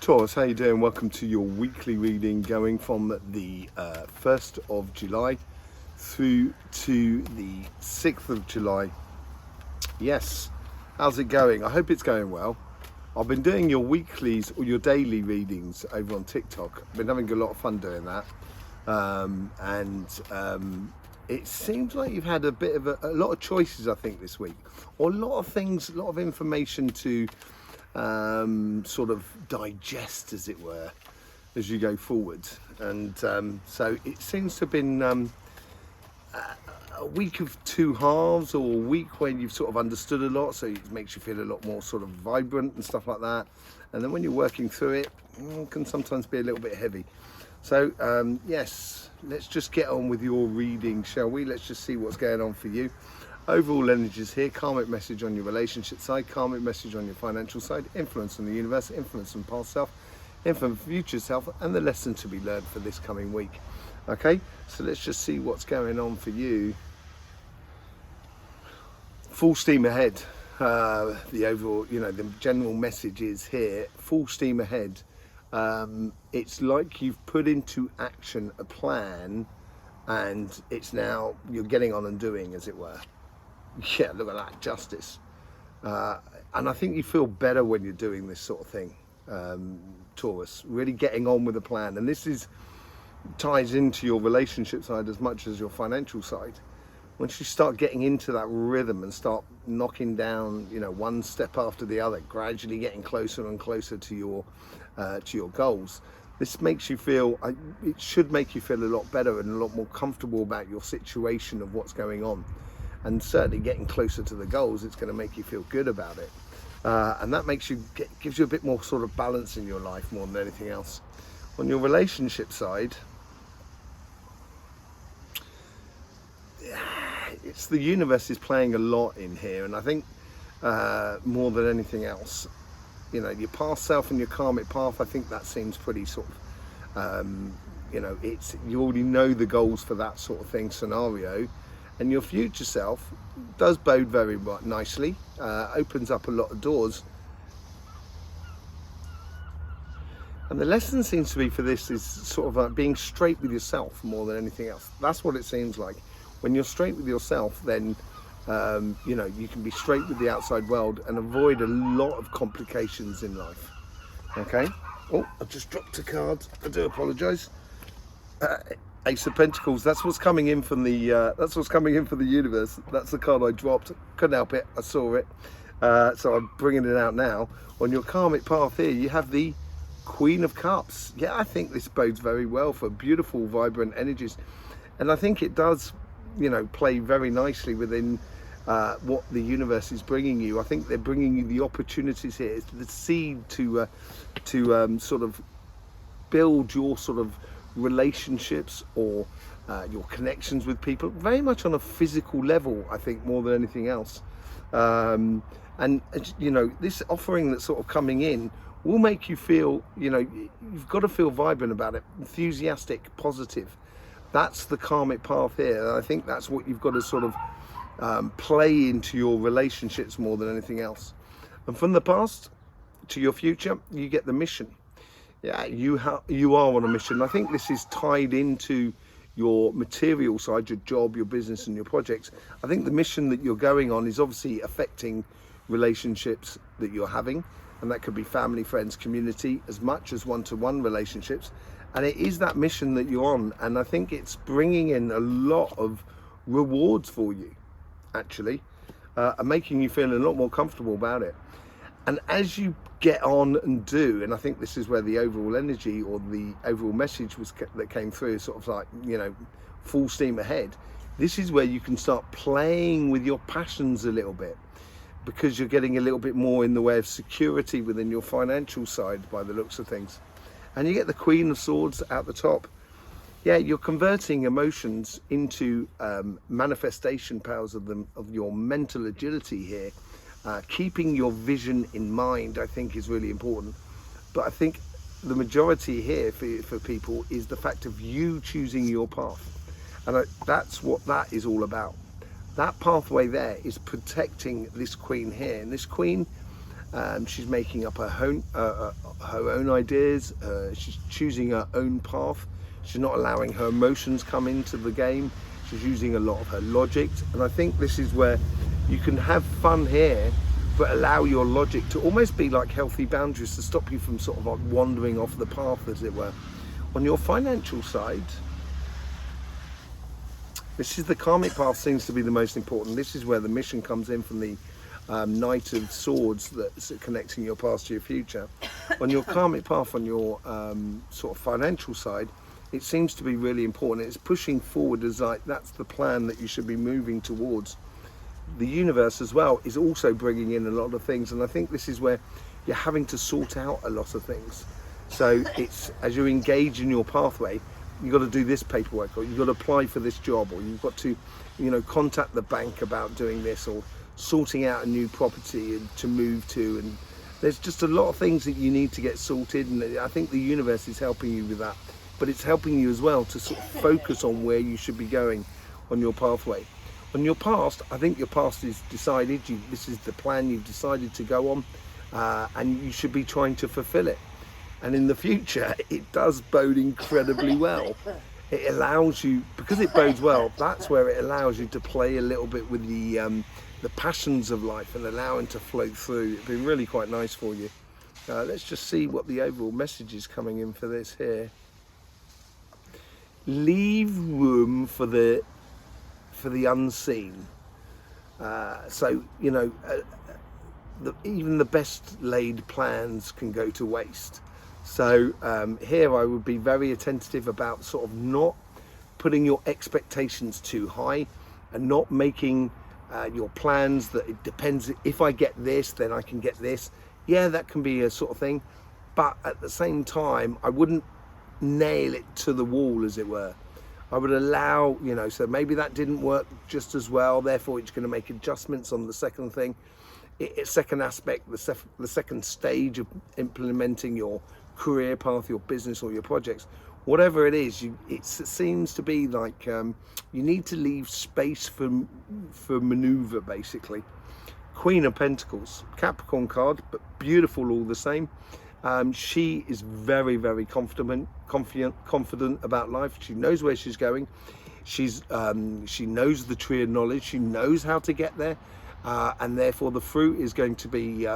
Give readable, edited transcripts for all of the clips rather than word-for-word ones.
Taurus, how you doing? Welcome to your weekly reading going from the 1st of July through to the 6th of July. Yes, how's it going? I hope it's going well. I've been doing your weeklies or your daily readings over on TikTok. I've been having a lot of fun doing that. It seems like you've had a bit of a lot of choices, I think, this week, or a lot of things, a lot of information to sort of digest, as it were, as you go forward. And so it seems to have been a week of two halves, or a week when you've sort of understood a lot, so it makes you feel a lot more sort of vibrant and stuff like that. And then when you're working through it, it can sometimes be a little bit heavy. So yes, let's just get on with your reading, shall we? Let's just see what's going on for you. Overall energies here, karmic message on your relationship side, karmic message on your financial side, influence on the universe, influence on past self, influence on future self, and the lesson to be learned for this coming week. Okay, so let's just see what's going on for you. Full steam ahead. The overall, the general message is here, full steam ahead. It's like you've put into action a plan, and it's now you're getting on and doing, as it were. Yeah, look at that, justice. And I think you feel better when you're doing this sort of thing, Taurus, really getting on with a plan. And this ties into your relationship side as much as your financial side. Once you start getting into that rhythm and start knocking down, one step after the other, gradually getting closer and closer to your goals, this makes you feel, it should make you feel a lot better and a lot more comfortable about your situation of what's going on. And certainly getting closer to the goals, it's going to make you feel good about it. And that gives you a bit more sort of balance in your life more than anything else. On your relationship side, it's the universe is playing a lot in here. And I think more than anything else, your past self and your karmic path, I think that seems pretty sort of, you already know the goals for that sort of thing scenario. And your future self does bode very nicely, opens up a lot of doors. And the lesson seems to be for this is sort of being straight with yourself more than anything else. That's what it seems like. When you're straight with yourself, then, you can be straight with the outside world and avoid a lot of complications in life. Okay? Oh, I just dropped a card. I do apologise. Ace of Pentacles. That's what's coming in from the. That's what's coming in for the universe. That's the card I dropped. Couldn't help it. I saw it. So I'm bringing it out now. On your karmic path here, you have the Queen of Cups. Yeah, I think this bodes very well for beautiful, vibrant energies, and I think it does, play very nicely within what the universe is bringing you. I think they're bringing you the opportunities here. It's the seed to sort of build your sort of relationships or your connections with people very much on a physical level, I think, more than anything else. And this offering that's sort of coming in will make you feel, you've got to feel vibrant about it, enthusiastic, positive. That's the karmic path here, and I think that's what you've got to sort of play into your relationships more than anything else. And from the past to your future, you get the mission. Yeah, you are on a mission. I think this is tied into your material side, your job, your business, and your projects. I think the mission that you're going on is obviously affecting relationships that you're having, and that could be family, friends, community, as much as one-to-one relationships. And it is that mission that you're on, and I think it's bringing in a lot of rewards for you, actually, and making you feel a lot more comfortable about it. And as you get on and do, and I think this is where the overall energy or the overall message that came through, sort of like, full steam ahead. This is where you can start playing with your passions a little bit, because you're getting a little bit more in the way of security within your financial side by the looks of things. And you get the Queen of Swords out the top. Yeah, you're converting emotions into manifestation powers of your mental agility here. Keeping your vision in mind, I think, is really important. But I think the majority here for people is the fact of you choosing your path. And that's what that is all about. That pathway there is protecting this Queen here. And this Queen She's making up her own ideas. She's choosing her own path. She's not allowing her emotions come into the game. She's using a lot of her logic, and I think this is where you can have fun here, but allow your logic to almost be like healthy boundaries to stop you from sort of like wandering off the path, as it were. On your financial side, this is the karmic path seems to be the most important. This is where the mission comes in from the Knight of Swords that's connecting your past to your future. On your karmic path, on your sort of financial side, it seems to be really important. It's pushing forward as like that's the plan that you should be moving towards. The universe as well is also bringing in a lot of things, and I think this is where you're having to sort out a lot of things. So it's as you engage in your pathway, you've got to do this paperwork, or you've got to apply for this job, or you've got to, you know, contact the bank about doing this, or sorting out a new property to move to, and there's just a lot of things that you need to get sorted, and I think the universe is helping you with that, but it's helping you as well to sort of focus on where you should be going on your pathway. On your past, I think your past is decided. This is the plan you've decided to go on, and you should be trying to fulfill it. And in the future, it does bode incredibly well. It allows you, because it bodes well, that's where it allows you to play a little bit with the passions of life and allow them to flow through. It's been really quite nice for you. Let's just see what the overall message is coming in for this here. Leave room for the unseen. So, you know, even the best laid plans can go to waste. So here I would be very attentive about sort of not putting your expectations too high, and not making your plans that it depends, if I get this then I can get this. Yeah, that can be a sort of thing, but at the same time I wouldn't nail it to the wall, as it were. I would allow, you know, so maybe that didn't work just as well, therefore it's going to make adjustments on the second thing, second aspect, the second stage of implementing your career path, your business or your projects. Whatever it is, it seems to be like you need to leave space for maneuver, basically. Queen of Pentacles, Capricorn card, but beautiful all the same. She is very, very confident about life. She knows where she's going. She knows the tree of knowledge. She knows how to get there, and therefore the fruit is going to be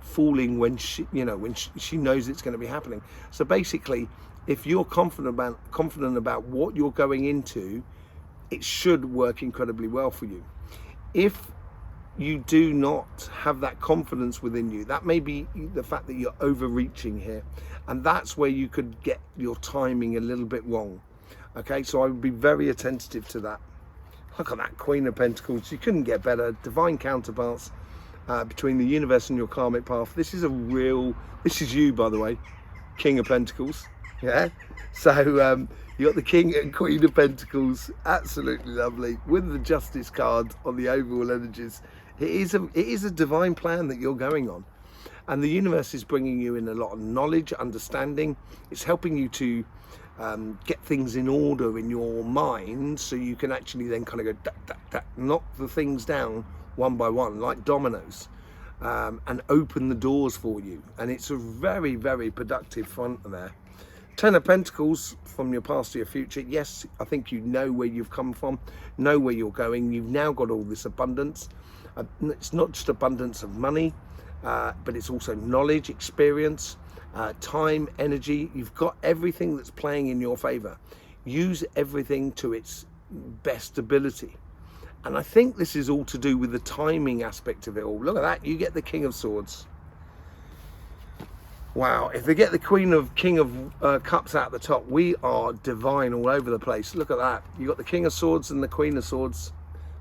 falling when she knows it's going to be happening. So basically, if you're confident about what you're going into, it should work incredibly well for you. If you do not have that confidence within you, that may be the fact that you're overreaching here, and that's where you could get your timing a little bit wrong. Okay, so I would be very attentive to that. Look at that Queen of Pentacles. You couldn't get better. Divine counterparts between the universe and your karmic path. This is you, by the way, King of Pentacles. Yeah, so you got the King and Queen of Pentacles, absolutely lovely, with the Justice card on the overall energies. It is a divine plan that you're going on, and the universe is bringing you in a lot of knowledge, understanding. It's helping you to get things in order in your mind, so you can actually then kind of go knock the things down one by one like dominoes, and open the doors for you. And it's a very, very productive front there. Ten of Pentacles, from your past to your future. Yes, I think you know where you've come from, know where you're going. You've now got all this abundance. It's not just abundance of money, but it's also knowledge, experience, time, energy. You've got everything that's playing in your favor. Use everything to its best ability. And I think this is all to do with the timing aspect of it all. Look at that, you get the King of Swords. Wow, if they get the King of Cups out the top, we are divine all over the place. Look at that. You got the King of Swords and the Queen of Swords.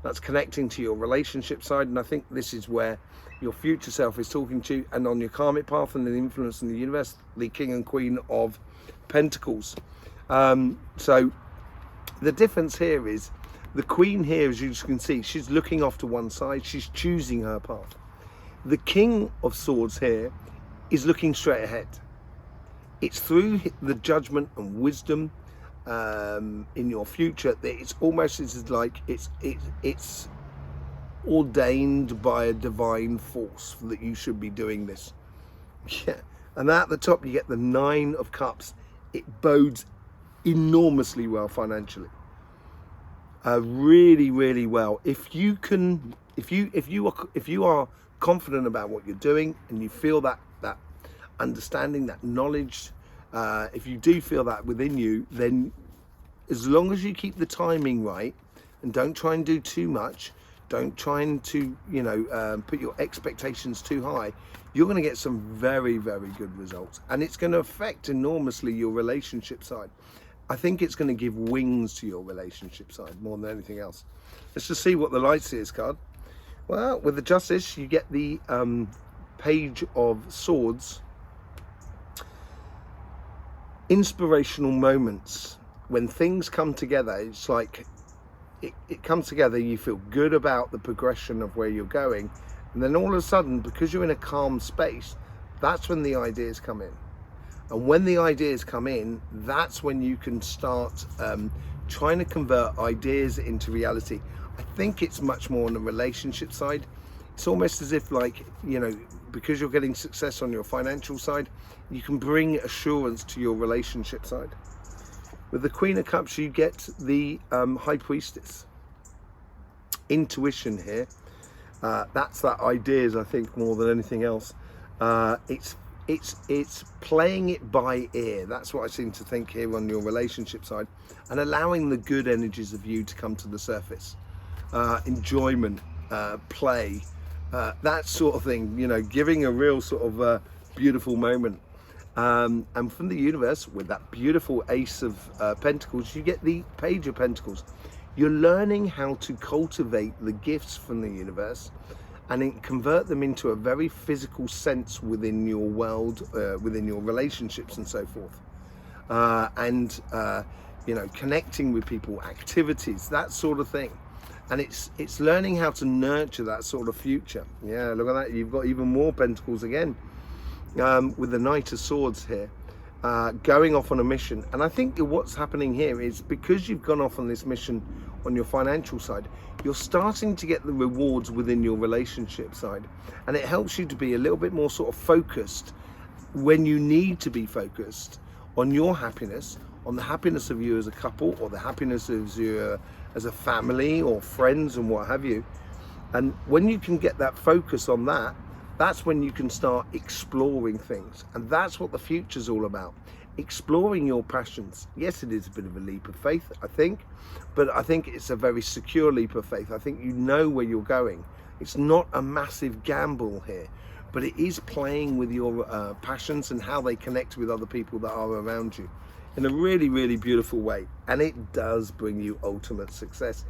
That's connecting to your relationship side, and I think this is where your future self is talking to you. And on your karmic path and the influence in the universe, the King and Queen of Pentacles. So the difference here is the Queen here, as you can see, she's looking off to one side. She's choosing her path. The King of Swords here is looking straight ahead. It's through the judgment and wisdom in your future that it's almost like it's ordained by a divine force that you should be doing this. Yeah. And at the top you get the 9 of Cups. It bodes enormously well financially. Really, really well. If you are confident about what you're doing and you feel that understanding, that knowledge, if you do feel that within you, then as long as you keep the timing right and don't try and do too much, don't try and put your expectations too high, you're going to get some very, very good results, and it's going to affect enormously your relationship side. I think it's going to give wings to your relationship side more than anything else. Let's just see what the Light Seers card. Well, with the Justice, you get the Page of Swords. Inspirational moments. When things come together, it's like it comes together, you feel good about the progression of where you're going, and then all of a sudden, because you're in a calm space, that's when the ideas come in. And when the ideas come in, that's when you can start trying to convert ideas into reality. I think it's much more on the relationship side. It's almost as if, like, because you're getting success on your financial side, you can bring assurance to your relationship side. With the Queen of Cups, you get the High Priestess. Intuition here. That's that ideas, I think, more than anything else. It's playing it by ear. That's what I seem to think here on your relationship side, and allowing the good energies of you to come to the surface. Enjoyment, play, that sort of thing. Giving a real sort of beautiful moment. And from the universe, with that beautiful Ace of Pentacles, you get the Page of Pentacles. You're learning how to cultivate the gifts from the universe and convert them into a very physical sense within your world, within your relationships and so forth. Connecting with people, activities, that sort of thing. And it's learning how to nurture that sort of future. Yeah, look at that. You've got even more Pentacles again. With the Knight of Swords here, going off on a mission. And I think what's happening here is, because you've gone off on this mission on your financial side, you're starting to get the rewards within your relationship side, and it helps you to be a little bit more sort of focused when you need to be focused on your happiness, on the happiness of you as a couple, or the happiness of you as a family or friends and what have you. And when you can get that focus on that, that's when you can start exploring things. And that's what the future's all about. Exploring your passions. Yes, it is a bit of a leap of faith, I think, but I think it's a very secure leap of faith. I think you know where you're going. It's not a massive gamble here, but it is playing with your passions and how they connect with other people that are around you in a really, really beautiful way. And it does bring you ultimate success.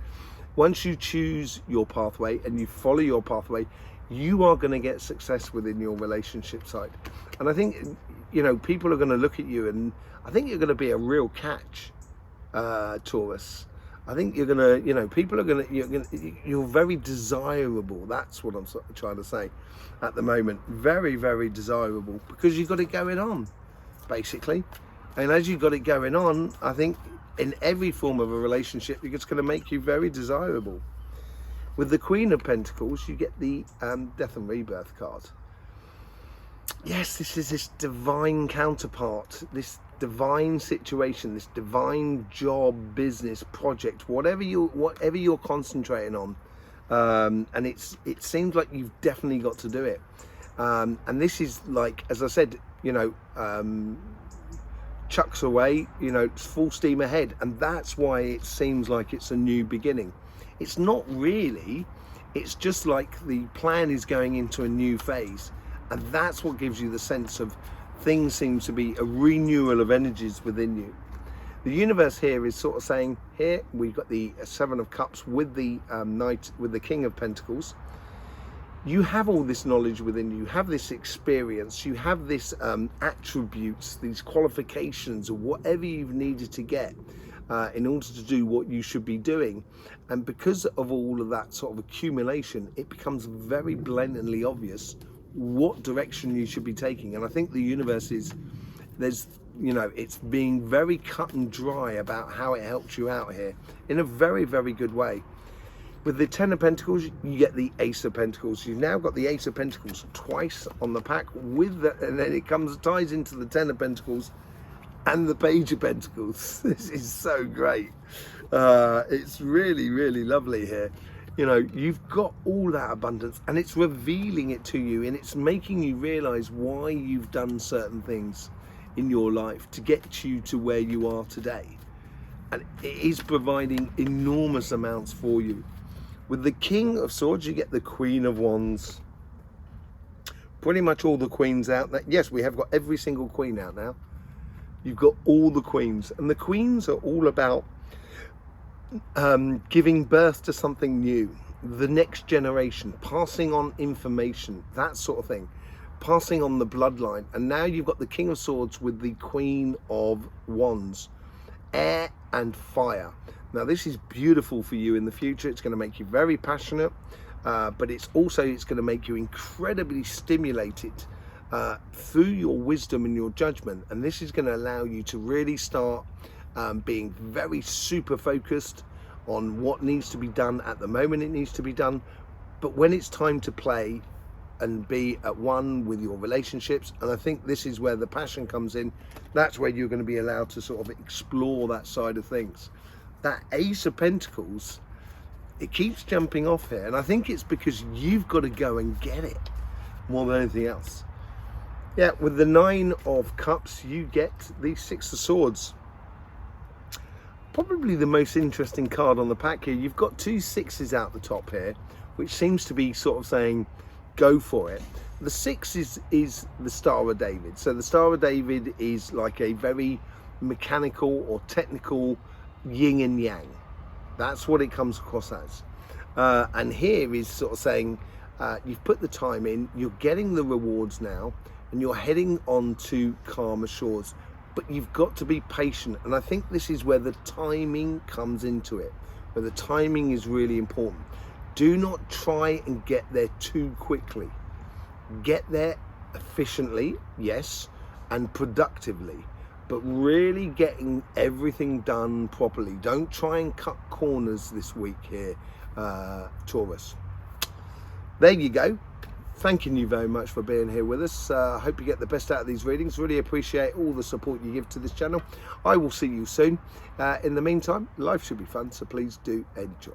Once you choose your pathway and you follow your pathway, you are going to get success within your relationship side. And I think, people are going to look at you, and I think you're going to be a real catch, Taurus. I think you're going to, people are going to, you're very desirable. That's what I'm trying to say at the moment. Very, very desirable, because you've got it going on, basically. And as you've got it going on, I think in every form of a relationship, it's going to make you very desirable. With the Queen of Pentacles, you get the Death and Rebirth card. Yes, this is this divine counterpart, this divine situation, this divine job, business, project, whatever you're concentrating on, and it seems like you've definitely got to do it. And this is, like, as I said, chucks away, it's full steam ahead, and that's why it seems like it's a new beginning. It's not really, it's just like the plan is going into a new phase, and that's what gives you the sense of things seem to be a renewal of energies within you. The universe here is sort of saying, here we've got the Seven of Cups with the Knight, with the King of Pentacles. You have all this knowledge within you, you have this experience, you have this attributes, these qualifications, or whatever you've needed to get in order to do what you should be doing. And because of all of that sort of accumulation, it becomes very blatantly obvious what direction you should be taking. And I think the universe is, it's being very cut and dry about how it helps you out here in a very, very good way. With the 10 of Pentacles, you get the Ace of Pentacles. You've now got the Ace of Pentacles twice on the pack with the, and then it ties into the 10 of Pentacles and the Page of Pentacles. This is so great. It's really, really lovely here. You know, you've got all that abundance, and it's revealing it to you, and it's making you realize why you've done certain things in your life to get you to where you are today. And it is providing enormous amounts for you. With the King of Swords, you get the Queen of Wands. Pretty much all the queens out there. Yes, we have got every single queen out now. You've got all the queens. And the queens are all about giving birth to something new. The next generation. Passing on information. That sort of thing. Passing on the bloodline. And now you've got the King of Swords with the Queen of Wands. Air and fire. Now this is beautiful for you in the future. It's going to make you very passionate, but it's going to make you incredibly stimulated through your wisdom and your judgment. And this is going to allow you to really start being very super focused on what needs to be done at the moment it needs to be done. But when it's time to play and be at one with your relationships, and I think this is where the passion comes in, that's where you're going to be allowed to sort of explore that side of things. That Ace of Pentacles, it keeps jumping off here, and I think it's because you've got to go and get it more than anything else. Yeah, with the 9 of Cups, you get the 6 of Swords. Probably the most interesting card on the pack here. You've got 2 6s out the top here, which seems to be sort of saying, go for it. The 6 is the Star of David. So the Star of David is like a very mechanical or technical yin and yang. That's what it comes across as. And here is sort of saying, you've put the time in, you're getting the rewards now, and you're heading on to calmer shores. But you've got to be patient. And I think this is where the timing comes into it, where the timing is really important. Do not try and get there too quickly. Get there efficiently, yes, and productively, but really getting everything done properly. Don't try and cut corners this week here, Taurus. There you go. Thanking you very much for being here with us. I hope you get the best out of these readings. Really appreciate all the support you give to this channel. I will see you soon. In the meantime, life should be fun, so please do enjoy.